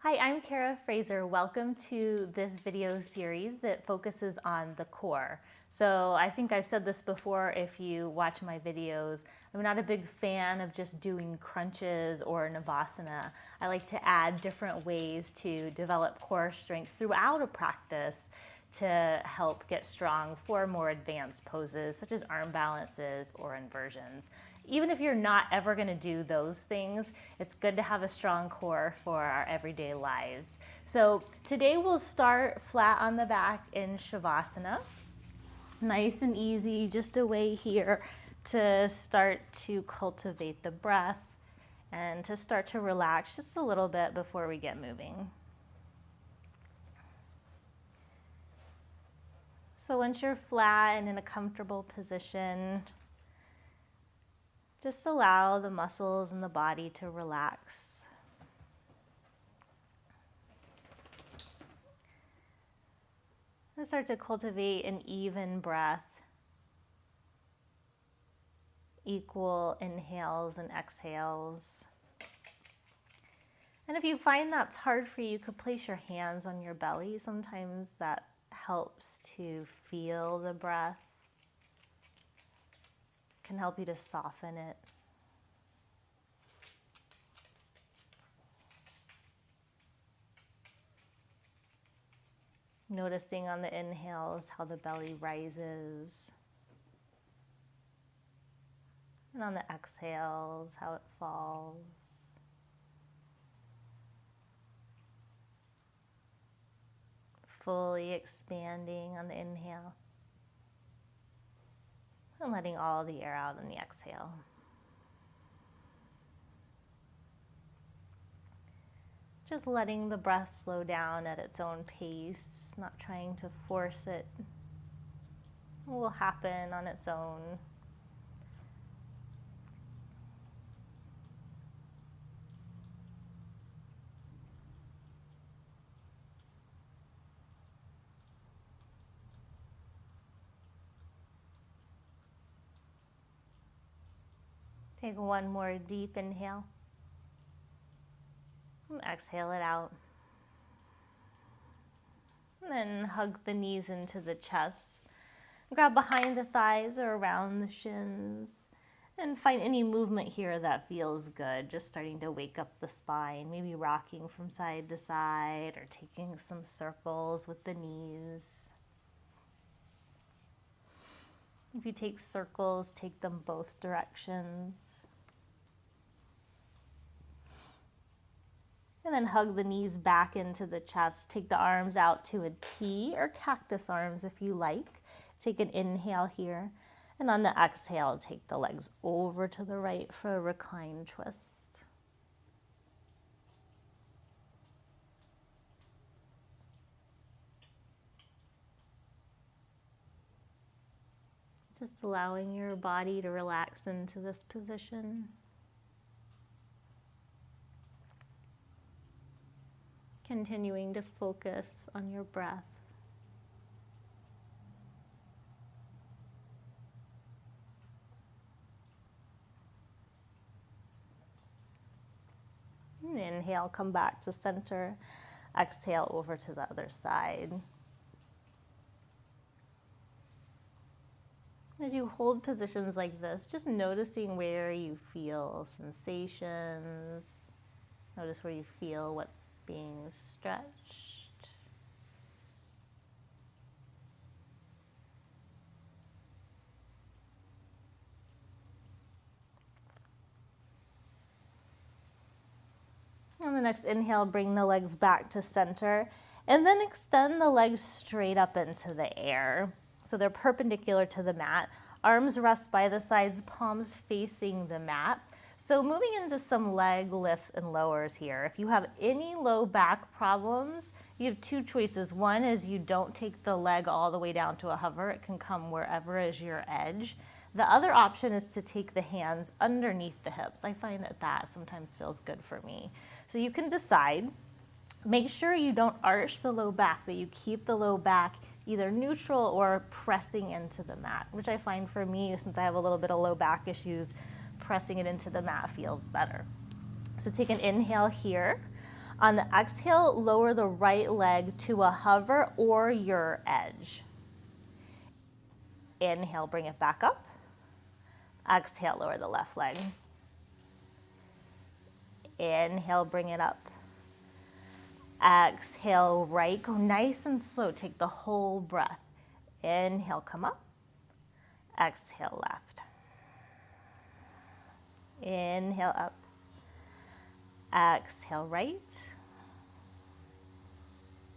Hi, I'm Cara Fraser. Welcome to this video series that focuses on the core. So I think I've said this before if you watch my videos. I'm not a big fan of just doing crunches or Navasana. I like to add different ways to develop core strength throughout a practice to help get strong for more advanced poses such as arm balances or inversions. Even if you're not ever going to do those things, it's good to have a strong core for our everyday lives. So today we'll start flat on the back in Shavasana. Nice and easy, just a way here to start to cultivate the breath and to start to relax just a little bit before we get moving. So once you're flat and in a comfortable position, just allow the muscles in the body to relax. And start to cultivate an even breath, equal inhales and exhales. And if you find that's hard for you, you could place your hands on your belly. Sometimes that helps to feel the breath. Can help you to soften it. Noticing on the inhales how the belly rises. And on the exhales how it falls. Fully expanding on the inhale. And letting all the air out on the exhale. Just letting the breath slow down at its own pace, not trying to force it. It will happen on its own. Take one more deep inhale. And exhale it out. And then hug the knees into the chest. Grab behind the thighs or around the shins. And find any movement here that feels good. Just starting to wake up the spine. Maybe rocking from side to side or taking some circles with the knees. If you take circles, take them both directions. And then hug the knees back into the chest. Take the arms out to a T or cactus arms if you like. Take an inhale here. And on the exhale, take the legs over to the right for a reclined twist. Just allowing your body to relax into this position. Continuing to focus on your breath. And inhale, come back to center. Exhale over to the other side. As you hold positions like this, just noticing where you feel sensations. Notice where you feel what's being stretched. On the next inhale, bring the legs back to center and then extend the legs straight up into the air. So they're perpendicular to the mat. Arms rest by the sides, palms facing the mat. So moving into some leg lifts and lowers here. If you have any low back problems, you have two choices. One is you don't take the leg all the way down to a hover. It can come wherever is your edge. The other option is to take the hands underneath the hips. I find that sometimes feels good for me. So you can decide. Make sure you don't arch the low back, that you keep the low back either neutral or pressing into the mat, which I find for me, since I have a little bit of low back issues, pressing it into the mat feels better. So take an inhale here. On the exhale, lower the right leg to a hover or your edge. Inhale, bring it back up. Exhale, lower the left leg. Inhale, bring it up. Exhale, right. Go nice and slow. Take the whole breath. Inhale, come up. Exhale, left. Inhale, up. Exhale, right.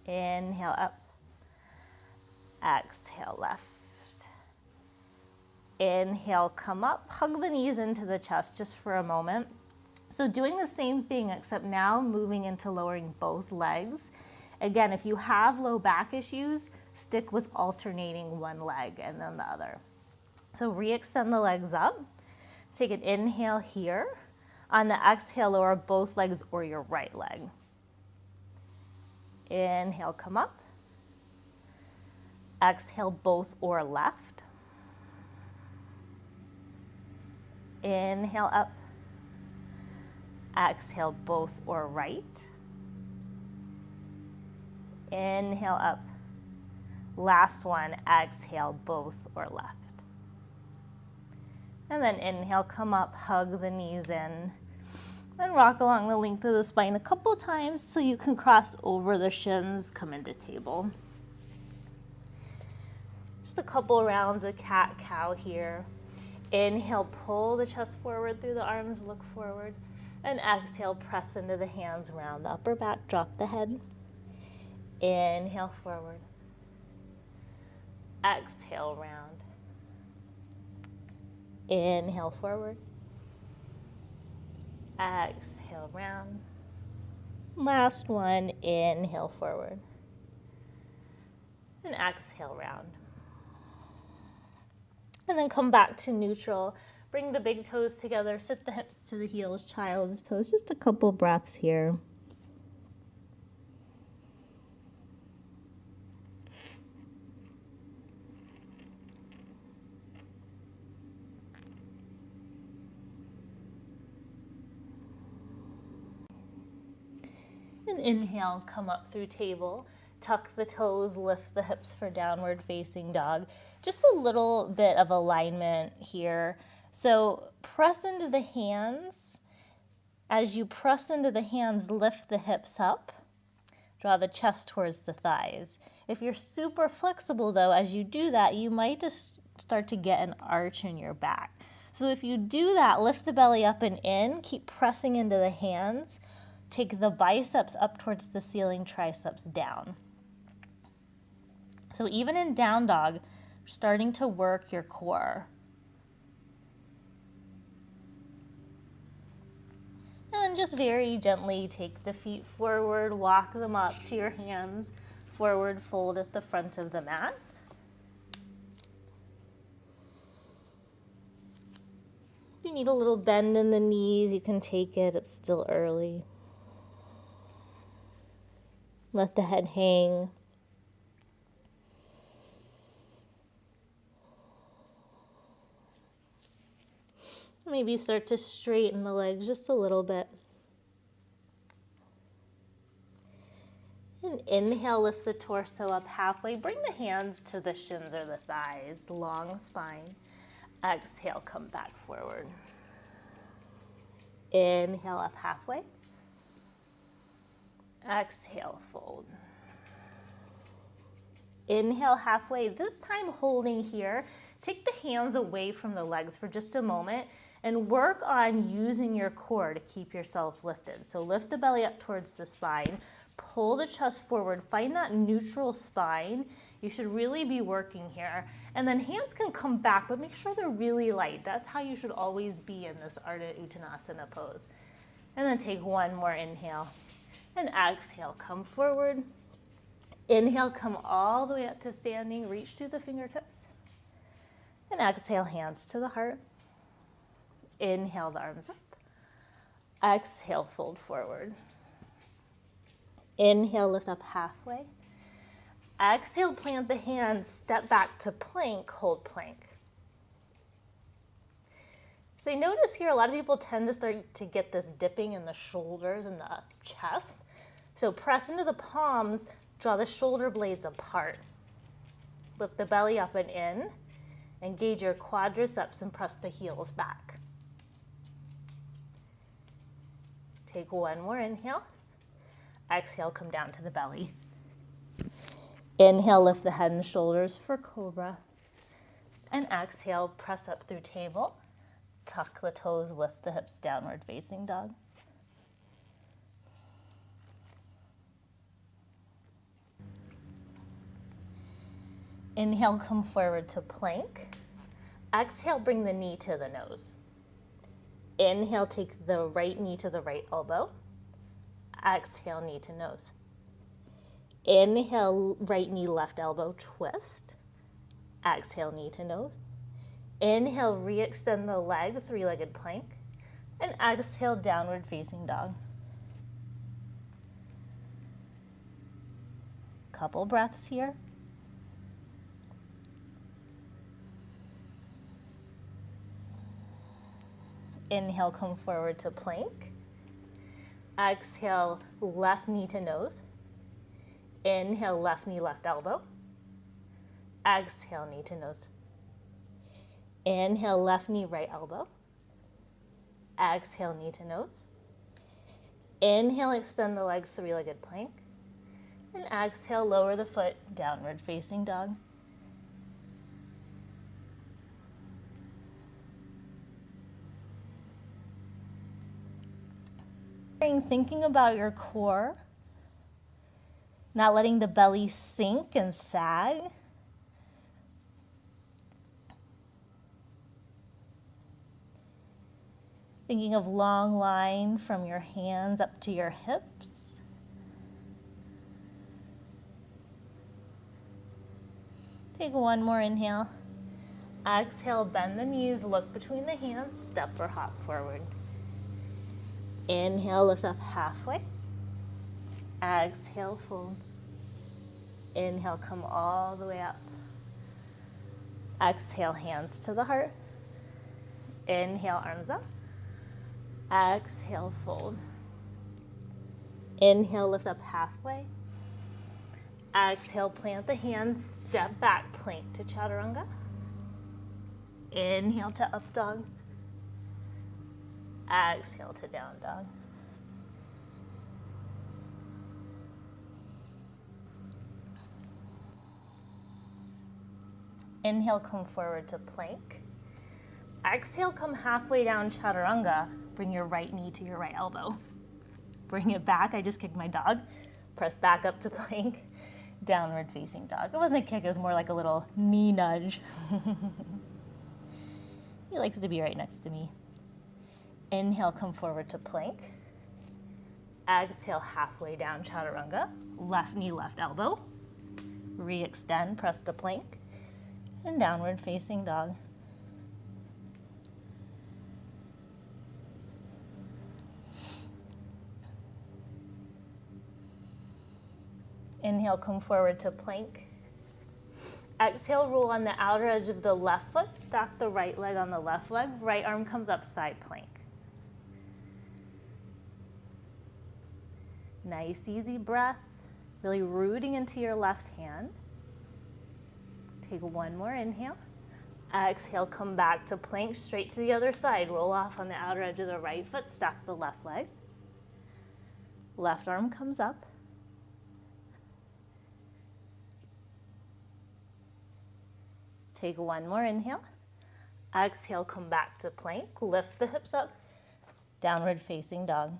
Inhale, up. Exhale, left. Inhale, come up. Hug the knees into the chest just for a moment. So doing the same thing, except now moving into lowering both legs. Again, if you have low back issues, stick with alternating one leg and then the other. So re-extend the legs up. Take an inhale here. On the exhale, lower both legs or your right leg. Inhale, come up. Exhale, both or left. Inhale, up. Exhale, both or right. Inhale, up. Last one, exhale, both or left. And then inhale, come up, hug the knees in, and rock along the length of the spine a couple times so you can cross over the shins, come into table. Just a couple rounds of cat-cow here. Inhale, pull the chest forward through the arms, look forward. And exhale, press into the hands, round the upper back, drop the head. Inhale, forward. Exhale, round. Inhale, forward. Exhale, round. Last one, inhale, forward. And exhale, round. And then come back to neutral. Bring the big toes together, sit the hips to the heels, child's pose. Just a couple breaths here. And inhale, come up through table. Tuck the toes, lift the hips for downward facing dog. Just a little bit of alignment here. So press into the hands. As you press into the hands, lift the hips up. Draw the chest towards the thighs. If you're super flexible though, as you do that, you might just start to get an arch in your back. So if you do that, lift the belly up and in, keep pressing into the hands. Take the biceps up towards the ceiling, triceps down. So even in down dog, starting to work your core. And then just very gently take the feet forward, walk them up to your hands, forward fold at the front of the mat. If you need a little bend in the knees, you can take it, it's still early. Let the head hang. Maybe start to straighten the legs just a little bit. And inhale, lift the torso up halfway. Bring the hands to the shins or the thighs, long spine. Exhale, come back forward. Inhale, up halfway. Exhale, fold. Inhale halfway, this time holding here. Take the hands away from the legs for just a moment and work on using your core to keep yourself lifted. So lift the belly up towards the spine, pull the chest forward, find that neutral spine. You should really be working here. And then hands can come back, but make sure they're really light. That's how you should always be in this Ardha Uttanasana pose. And then take one more inhale. And exhale, come forward. Inhale, come all the way up to standing, reach through the fingertips. And exhale, hands to the heart. Inhale, the arms up. Exhale, fold forward. Inhale, lift up halfway. Exhale, plant the hands, step back to plank, hold plank. So you notice here, a lot of people tend to start to get this dipping in the shoulders and the chest. So press into the palms, draw the shoulder blades apart. Lift the belly up and in. Engage your quadriceps and press the heels back. Take one more inhale. Exhale, come down to the belly. Inhale, lift the head and shoulders for cobra. And exhale, press up through table. Tuck the toes, lift the hips, downward facing dog. Inhale, come forward to plank. Exhale, bring the knee to the nose. Inhale, take the right knee to the right elbow. Exhale, knee to nose. Inhale, right knee, left elbow, twist. Exhale, knee to nose. Inhale, re-extend the leg, three-legged plank. And exhale, downward facing dog. Couple breaths here. Inhale, come forward to plank. Exhale, left knee to nose. Inhale, left knee, left elbow. Exhale, knee to nose. Inhale, left knee, right elbow. Exhale, knee to nose. Inhale, extend the legs, three-legged plank. And exhale, lower the foot, downward facing dog. Thinking about your core, not letting the belly sink and sag. Thinking of long line from your hands up to your hips. Take one more inhale. Exhale, bend the knees, look between the hands, step or hop forward. Inhale, lift up halfway. Exhale, fold. Inhale, come all the way up. Exhale, hands to the heart. Inhale, arms up. Exhale, fold. Inhale, lift up halfway. Exhale, plant the hands, step back, plank to Chaturanga. Inhale to up dog. Exhale to down dog. Inhale, come forward to plank. Exhale, come halfway down Chaturanga. Bring your right knee to your right elbow. Bring it back. I just kicked my dog. Press back up to plank. Downward facing dog. It wasn't a kick, it was more like a little knee nudge. He likes to be right next to me. Inhale, come forward to plank. Exhale, halfway down Chaturanga. Left knee, left elbow. Re-extend, press to plank. And downward facing dog. Inhale, come forward to plank. Exhale, roll on the outer edge of the left foot. Stack the right leg on the left leg. Right arm comes up, side plank. Nice, easy breath. Really rooting into your left hand. Take one more inhale. Exhale, come back to plank, straight to the other side. Roll off on the outer edge of the right foot. Stack the left leg. Left arm comes up. Take one more inhale. Exhale, come back to plank. Lift the hips up. Downward facing dog.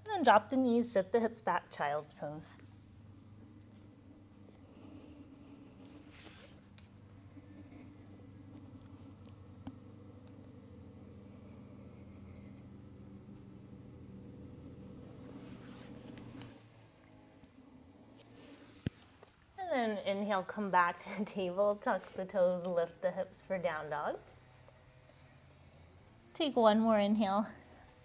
And then drop the knees, sit the hips back, child's pose. And then inhale, come back to the table, tuck the toes, lift the hips for down dog. Take one more inhale.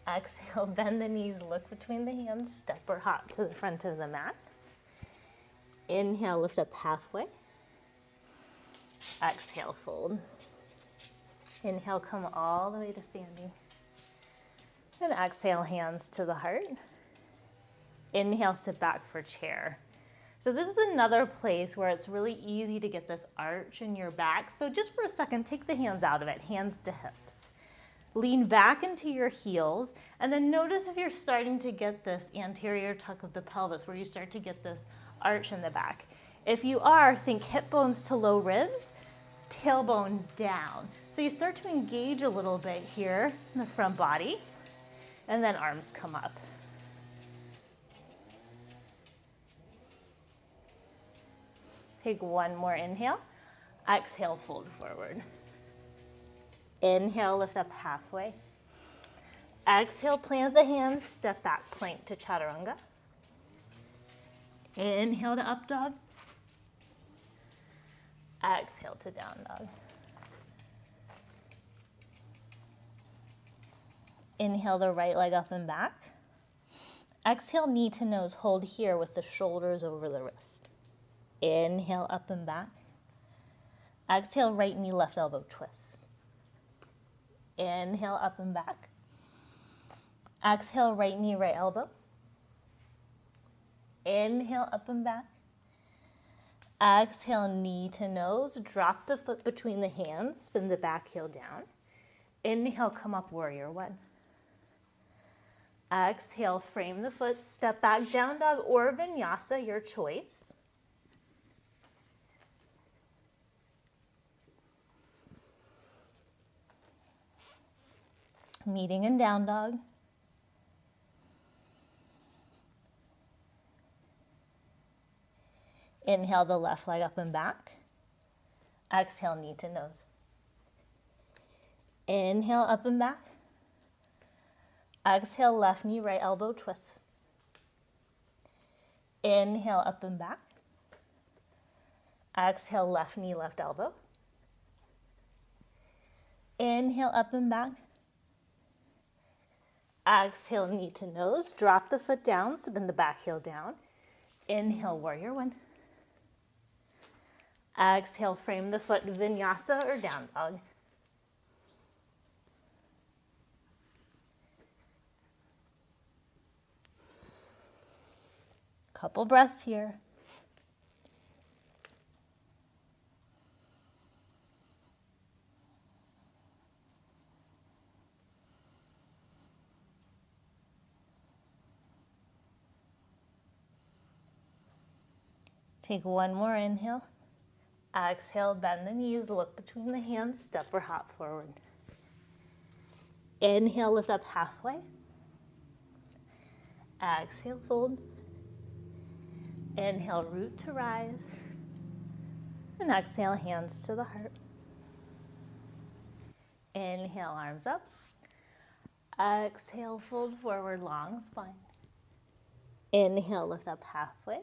Exhale, bend the knees, look between the hands, step or hop to the front of the mat. Inhale, lift up halfway. Exhale, fold. Inhale, come all the way to standing. And exhale, hands to the heart. Inhale, sit back for chair. So this is another place where it's really easy to get this arch in your back. So just for a second, take the hands out of it, hands to hips. Lean back into your heels, and then notice if you're starting to get this anterior tuck of the pelvis, where you start to get this arch in the back. If you are, think hip bones to low ribs, tailbone down. So you start to engage a little bit here in the front body, and then arms come up. Take one more inhale. Exhale, fold forward. Inhale, lift up halfway. Exhale, plant the hands, step back, plank to Chaturanga. Inhale to up dog. Exhale to down dog. Inhale the right leg up and back. Exhale, knee to nose, hold here with the shoulders over the wrist. Inhale, up and back. Exhale, right knee, left elbow, twist. Inhale, up and back. Exhale, right knee, right elbow. Inhale, up and back. Exhale, knee to nose. Drop the foot between the hands. Spin the back heel down. Inhale, come up, warrior one. Exhale, frame the foot. Step back, down dog or vinyasa, your choice. Meeting in down dog. Inhale the left leg up and back. Exhale, knee to nose. Inhale, up and back. Exhale, left knee, right elbow, twist. Inhale, up and back. Exhale, left knee, left elbow. Inhale, up and back. Exhale, knee to nose. Drop the foot down, spin the back heel down. Inhale, warrior one. Exhale, frame the foot, vinyasa or down dog. Couple breaths here. Take one more inhale. Exhale, bend the knees, look between the hands, step or hop forward. Inhale, lift up halfway. Exhale, fold. Inhale, root to rise. And exhale, hands to the heart. Inhale, arms up. Exhale, fold forward, long spine. Inhale, lift up halfway.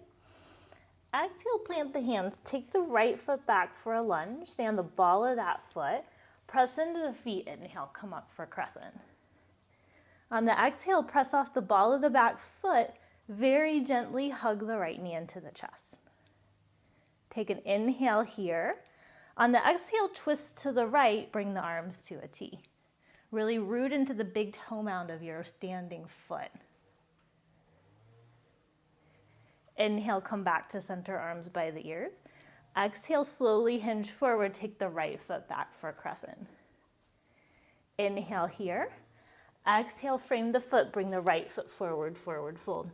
Exhale, plant the hands. Take the right foot back for a lunge. Stay on the ball of that foot. Press into the feet. Inhale, come up for crescent. On the exhale, press off the ball of the back foot. Very gently hug the right knee into the chest. Take an inhale here. On the exhale, twist to the right. Bring the arms to a T. Really root into the big toe mound of your standing foot. Inhale, come back to center, arms by the ears. Exhale, slowly hinge forward, take the right foot back for crescent. Inhale here. Exhale, frame the foot, bring the right foot forward, forward fold.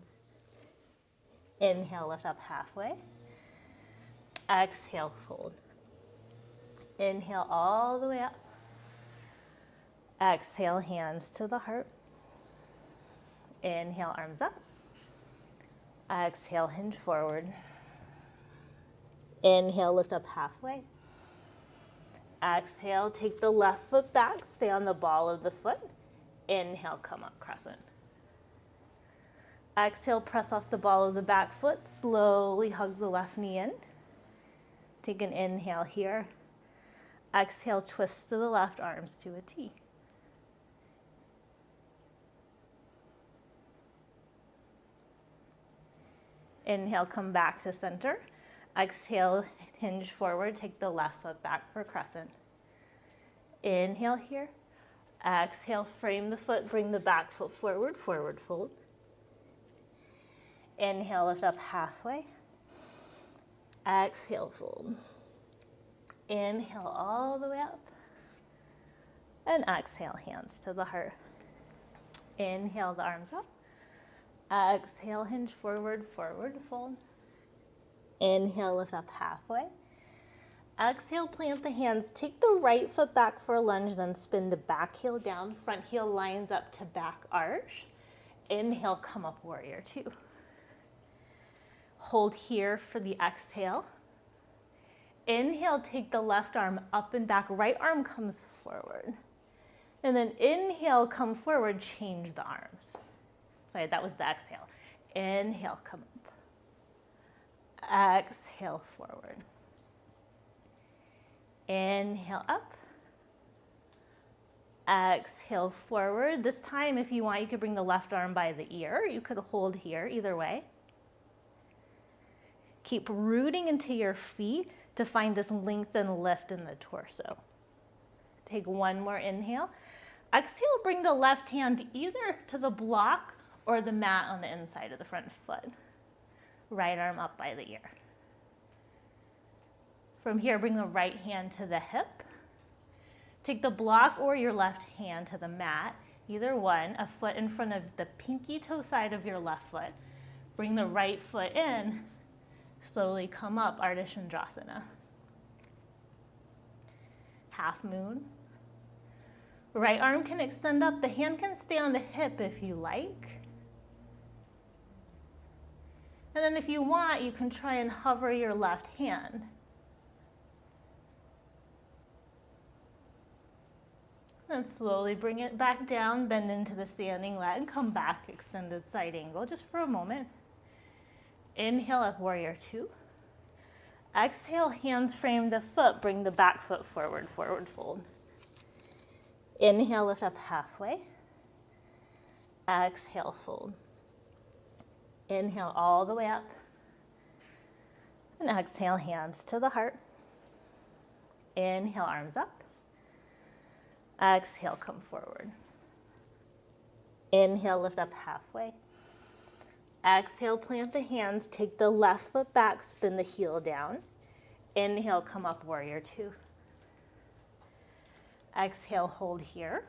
Inhale, lift up halfway. Exhale, fold. Inhale all the way up. Exhale, hands to the heart. Inhale, arms up. Exhale, hinge forward. Inhale, lift up halfway. Exhale, take the left foot back, stay on the ball of the foot. Inhale, come up, crescent. Exhale, press off the ball of the back foot, slowly hug the left knee in. Take an inhale here. Exhale, twist to the left, arms to a T. Inhale, come back to center. Exhale, hinge forward, take the left foot back for crescent. Inhale here. Exhale, frame the foot, bring the back foot forward, forward fold. Inhale, lift up halfway. Exhale, fold. Inhale all the way up. And exhale, hands to the heart. Inhale, the arms up. Exhale, hinge forward, forward fold. Inhale, lift up halfway. Exhale, plant the hands. Take the right foot back for a lunge, then spin the back heel down. Front heel lines up to back arch. Inhale, come up, warrior two. Hold here for the exhale. Inhale, take the left arm up and back. Right arm comes forward. And then inhale, come forward, change the arms. Sorry, that was the exhale. Inhale, come up. Exhale, forward. Inhale, up. Exhale, forward. This time, if you want, you could bring the left arm by the ear. You could hold here, either way. Keep rooting into your feet to find this length and lift in the torso. Take one more inhale. Exhale, bring the left hand either to the block or the mat on the inside of the front foot. Right arm up by the ear. From here, bring the right hand to the hip. Take the block or your left hand to the mat, either one, a foot in front of the pinky toe side of your left foot. Bring the right foot in. Slowly come up, Ardha Chandrasana. Half moon. Right arm can extend up. The hand can stay on the hip if you like. And then if you want, you can try and hover your left hand. Then slowly bring it back down, bend into the standing leg, come back, extended side angle, just for a moment. Inhale up, warrior two. Exhale, hands frame the foot, bring the back foot forward, forward fold. Inhale, lift up halfway. Exhale, fold. Inhale all the way up. And exhale, hands to the heart. Inhale, arms up. Exhale, come forward. Inhale, lift up halfway. Exhale, plant the hands, take the left foot back, spin the heel down. Inhale, come up, warrior two. Exhale, hold here.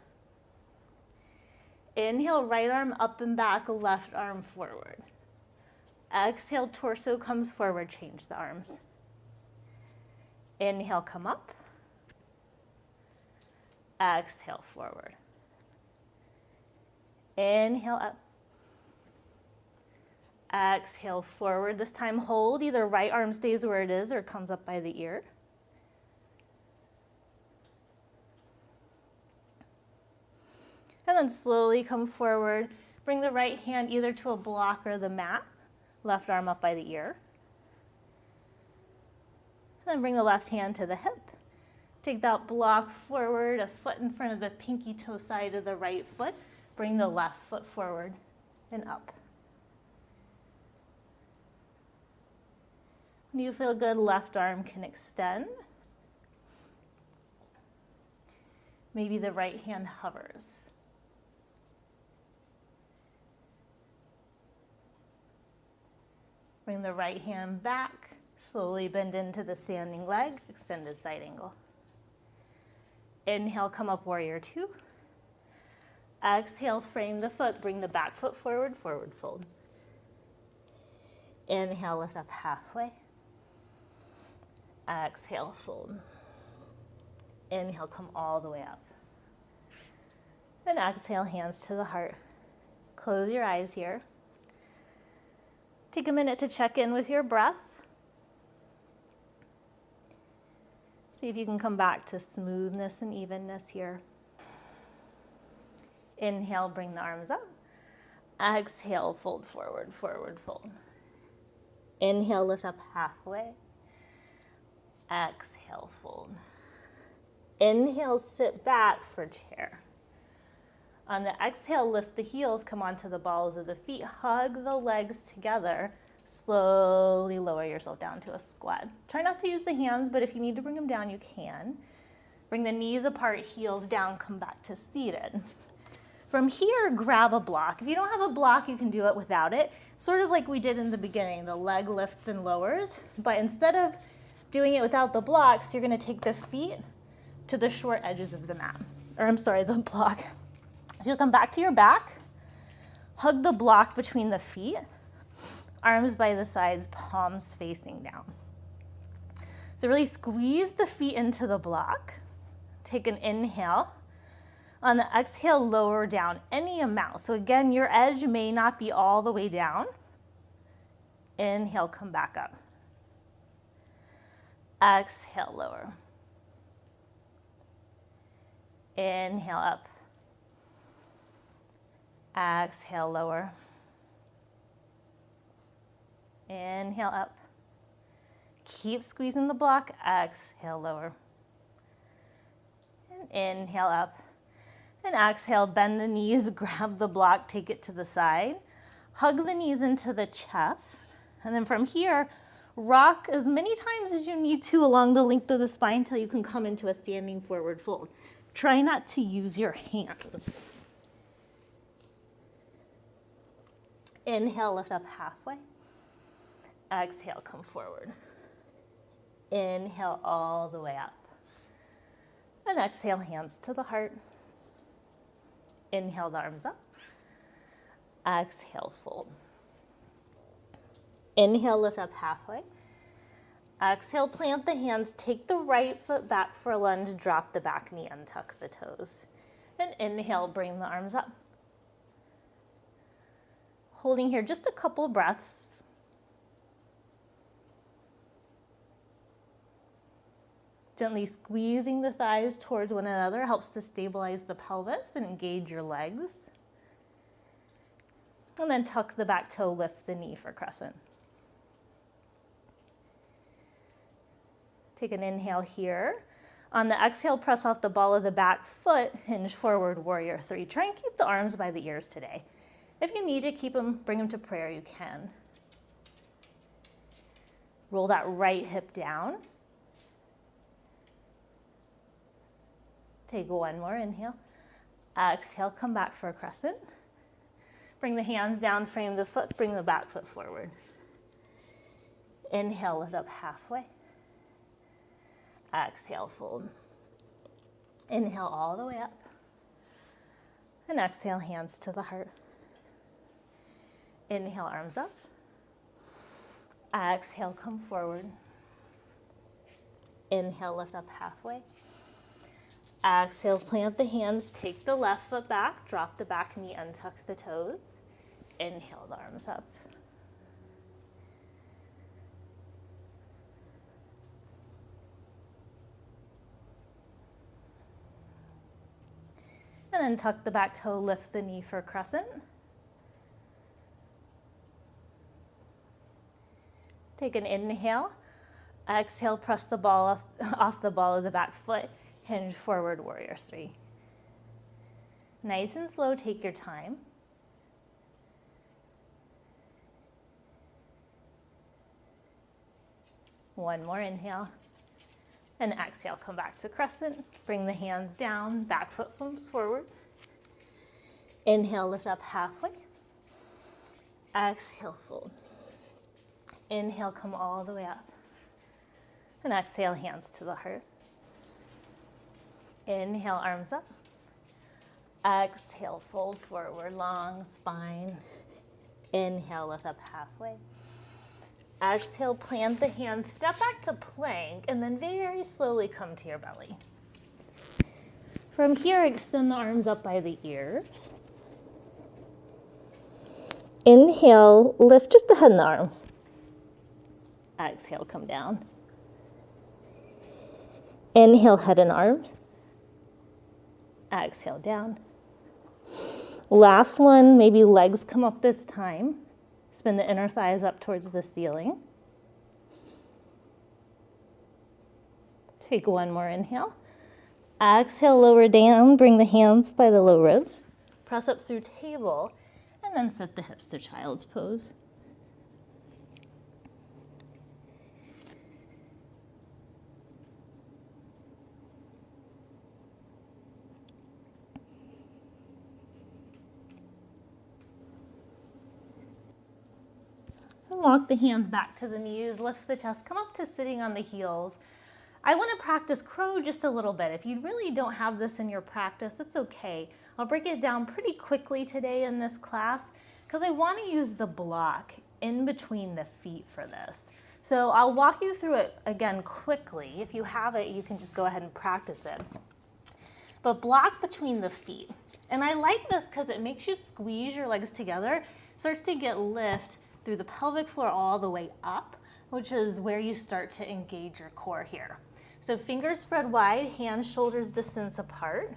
Inhale, right arm up and back, left arm forward. Exhale, torso comes forward, change the arms. Inhale, come up. Exhale, forward. Inhale, up. Exhale, forward. This time hold. Either right arm stays where it is or comes up by the ear. And then slowly come forward. Bring the right hand either to a block or the mat. Left arm up by the ear. And then bring the left hand to the hip. Take that block forward, a foot in front of the pinky toe side of the right foot. Bring the left foot forward and up. When you feel good, left arm can extend. Maybe the right hand hovers. Bring the right hand back, slowly bend into the standing leg, extended side angle. Inhale, come up, warrior two. Exhale, frame the foot, bring the back foot forward, forward fold. Inhale, lift up halfway. Exhale, fold. Inhale, come all the way up. And exhale, hands to the heart. Close your eyes here. Take a minute to check in with your breath. See if you can come back to smoothness and evenness here. Inhale, bring the arms up. Exhale, fold forward, forward fold. Inhale, lift up halfway. Exhale, fold. Inhale, sit back for chair. On the exhale, lift the heels, come onto the balls of the feet, hug the legs together. Slowly lower yourself down to a squat. Try not to use the hands, but if you need to bring them down, you can. Bring the knees apart, heels down, come back to seated. From here, grab a block. If you don't have a block, you can do it without it. Sort of like we did in the beginning, the leg lifts and lowers. But instead of doing it without the blocks, you're gonna take the feet to the short edges of the mat. Or I'm sorry, the block. So you'll come back to your back, hug the block between the feet, arms by the sides, palms facing down. So really squeeze the feet into the block. Take an inhale. On the exhale, lower down any amount. So again, your edge may not be all the way down. Inhale, come back up. Exhale, lower. Inhale, up. Exhale, lower. Inhale, up. Keep squeezing the block. Exhale, lower. And inhale, up. And exhale, bend the knees, grab the block, take it to the side. Hug the knees into the chest. And then from here, rock as many times as you need to along the length of the spine until you can come into a standing forward fold. Try not to use your hands. Inhale, lift up halfway. Exhale, come forward. Inhale all the way up. And exhale, hands to the heart. Inhale, the arms up. Exhale, fold. Inhale, lift up halfway. Exhale, plant the hands. Take the right foot back for a lunge. Drop the back knee, untuck the toes. And inhale, bring the arms up. Holding here just a couple breaths. Gently squeezing the thighs towards one another helps to stabilize the pelvis and engage your legs. And then tuck the back toe, lift the knee for crescent. Take an inhale here. On the exhale, press off the ball of the back foot, hinge forward, warrior three. Try and keep the arms by the ears today. If you need to keep them, bring them to prayer, you can. Roll that right hip down. Take one more inhale. Exhale, come back for a crescent. Bring the hands down, frame the foot, bring the back foot forward. Inhale, lift up halfway. Exhale, fold. Inhale all the way up. And exhale, hands to the heart. Inhale, arms up. Exhale, come forward. Inhale, lift up halfway. Exhale, plant the hands, take the left foot back, drop the back knee, untuck the toes. Inhale, the arms up. And then tuck the back toe, lift the knee for crescent. Take an inhale. Exhale, press the ball off the ball of the back foot. Hinge forward, warrior three. Nice and slow, take your time. One more inhale. And exhale, come back to crescent. Bring the hands down, back foot comes forward. Inhale, lift up halfway. Exhale, fold. Inhale, come all the way up. And exhale, hands to the heart. Inhale, arms up. Exhale, fold forward, long spine. Inhale, lift up halfway. Exhale, plant the hands, step back to plank, and then very slowly come to your belly. From here, extend the arms up by the ears. Inhale, lift just the head and the arms. Exhale, come down. Inhale, head and arms. Exhale, down. Last one, maybe legs come up this time. Spin the inner thighs up towards the ceiling. Take one more inhale. Exhale, lower down, bring the hands by the low ribs. Press up through table, and then set the hips to child's pose. can walk the hands back to the knees, lift the chest, come up to sitting on the heels. I want to practice crow just a little bit. If you really don't have this in your practice, that's okay. I'll break it down pretty quickly today in this class because I want to use the block in between the feet for this. So I'll walk you through it again quickly. If you have it, you can just go ahead and practice it. But block between the feet. And I like this because it makes you squeeze your legs together. Starts to get lift through the pelvic floor all the way up, which is where you start to engage your core here. So fingers spread wide, hands, shoulders distance apart.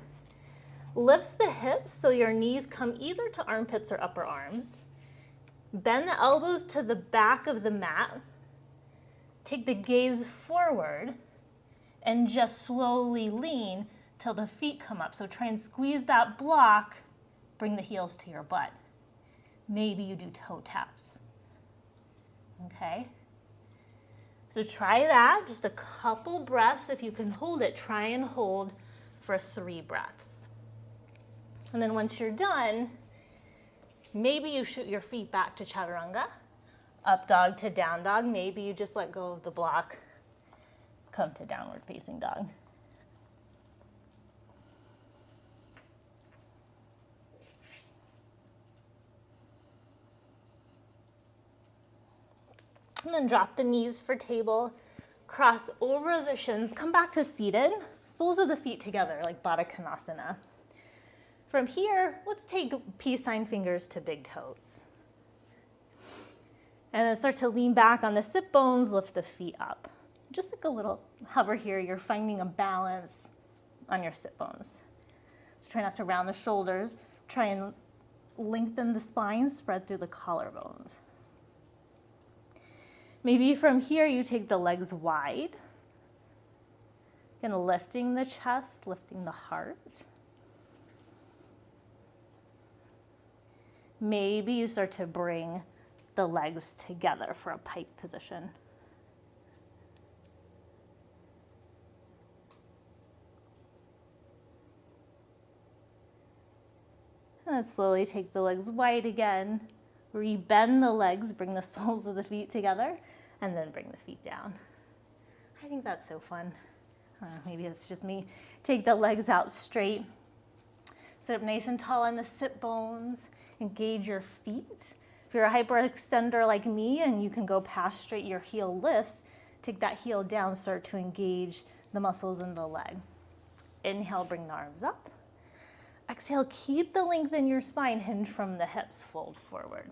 Lift the hips so your knees come either to armpits or upper arms. Bend the elbows to the back of the mat. Take the gaze forward and just slowly lean till the feet come up. So try and squeeze that block, bring the heels to your butt. Maybe you do toe taps. Okay? So try that, just a couple breaths. If you can hold it, try and hold for 3 breaths. And then once you're done, maybe you shoot your feet back to Chaturanga, up dog to down dog. Maybe you just let go of the block, come to downward facing dog. And then drop the knees for table, cross over the shins, come back to seated, soles of the feet together like Baddha Konasana. From here, let's take peace sign fingers to big toes. And then start to lean back on the sit bones, lift the feet up. Just like a little hover here, you're finding a balance on your sit bones. Let's try not to round the shoulders. Try and lengthen the spine, spread through the collarbones. Maybe from here you take the legs wide. Again, lifting the chest, lifting the heart. Maybe you start to bring the legs together for a pike position. And then slowly take the legs wide again. Rebend the legs, bring the soles of the feet together, and then bring the feet down. I think that's so fun. Maybe it's just me. Take the legs out straight. Sit up nice and tall on the sit bones. Engage your feet. If you're a hyperextender like me and you can go past straight, your heel lifts, take that heel down, start to engage the muscles in the leg. Inhale, bring the arms up. Exhale, keep the length in your spine, hinge from the hips, fold forward.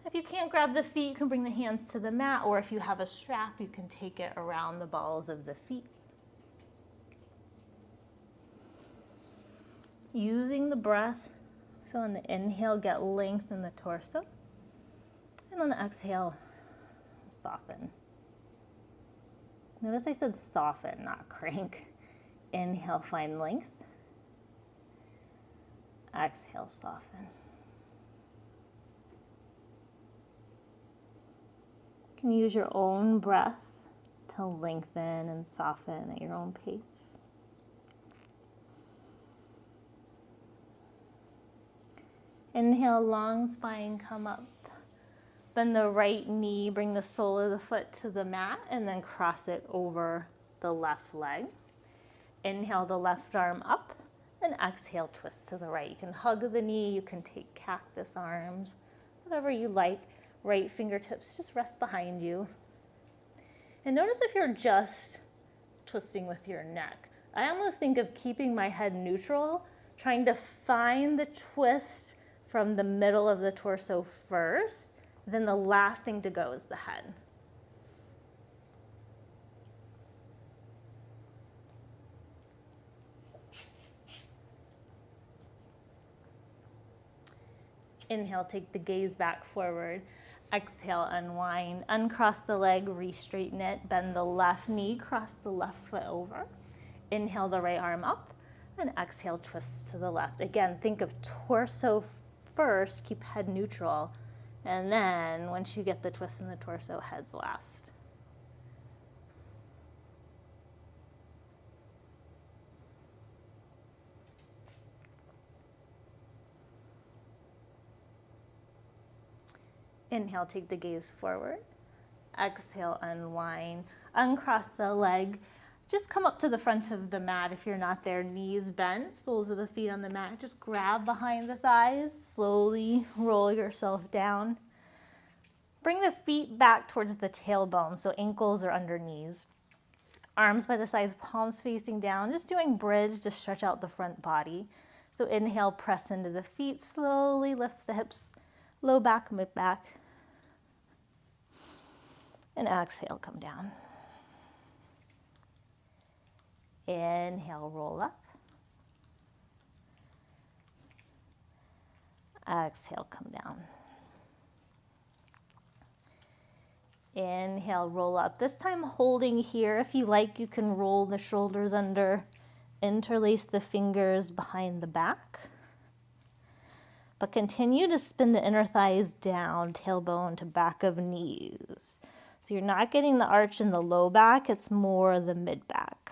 If you can't grab the feet, you can bring the hands to the mat, or if you have a strap, you can take it around the balls of the feet. Using the breath, so on the inhale, get length in the torso, and on the exhale, soften. Notice I said soften, not crank. Inhale, find length. Exhale, soften. You can use your own breath to lengthen and soften at your own pace. Inhale, long spine, come up. Bend the right knee, bring the sole of the foot to the mat, and then cross it over the left leg. Inhale the left arm up, and exhale, twist to the right. You can hug the knee, you can take cactus arms, whatever you like. Right fingertips just rest behind you. And notice if you're just twisting with your neck. I almost think of keeping my head neutral, trying to find the twist from the middle of the torso first, then the last thing to go is the head. Inhale, take the gaze back forward. Exhale, unwind. Uncross the leg, re-straighten it. Bend the left knee, cross the left foot over. Inhale the right arm up, and exhale, twist to the left. Again, think of torso first, keep head neutral, and then once you get the twist in the torso, head's last. Inhale, take the gaze forward. Exhale, unwind. Uncross the leg. Just come up to the front of the mat if you're not there. Knees bent, soles of the feet on the mat. Just grab behind the thighs. Slowly roll yourself down. Bring the feet back towards the tailbone, so ankles are under knees. Arms by the sides, palms facing down. Just doing bridge to stretch out the front body. So inhale, press into the feet. Slowly lift the hips, low back, mid back. And exhale, come down. Inhale, roll up. Exhale, come down. Inhale, roll up. This time holding here. If you like, you can roll the shoulders under, interlace the fingers behind the back. But continue to spin the inner thighs down, tailbone to back of knees. So you're not getting the arch in the low back, it's more the mid back.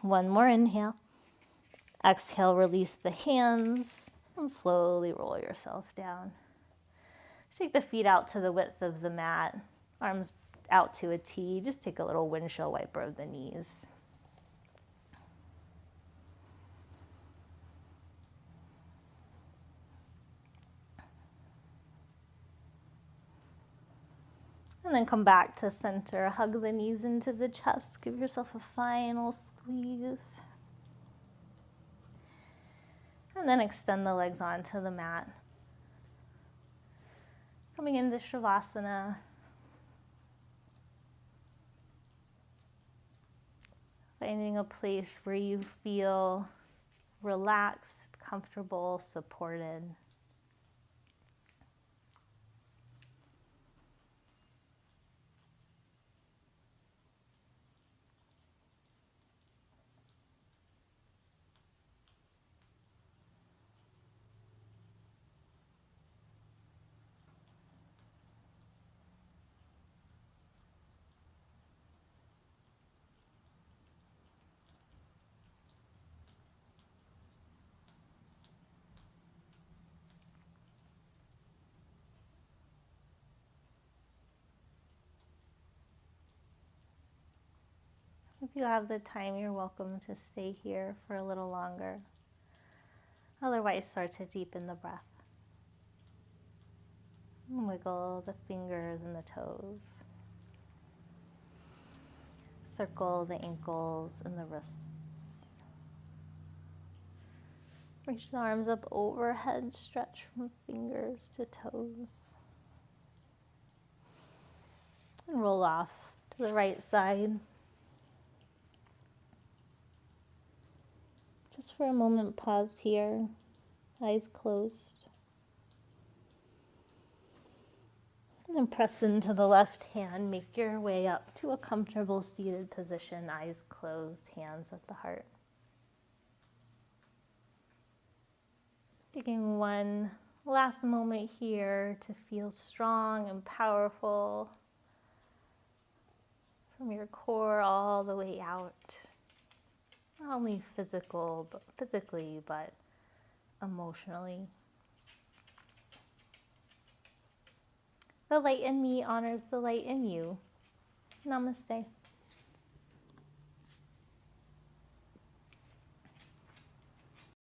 One more inhale. Exhale, release the hands and slowly roll yourself down. Take the feet out to the width of the mat, arms out to a T. Just take a little windshield wiper of the knees. And then come back to center. Hug the knees into the chest. Give yourself a final squeeze. And then extend the legs onto the mat. Coming into Shavasana. Finding a place where you feel relaxed, comfortable, supported. If you have the time, you're welcome to stay here for a little longer. Otherwise, start to deepen the breath. And wiggle the fingers and the toes. Circle the ankles and the wrists. Reach the arms up overhead, stretch from fingers to toes. And roll off to the right side. Just for a moment, pause here, eyes closed. And then press into the left hand, make your way up to a comfortable seated position, eyes closed, hands at the heart. Taking one last moment here to feel strong and powerful from your core all the way out. Not only physically, but emotionally. The light in me honors the light in you. Namaste.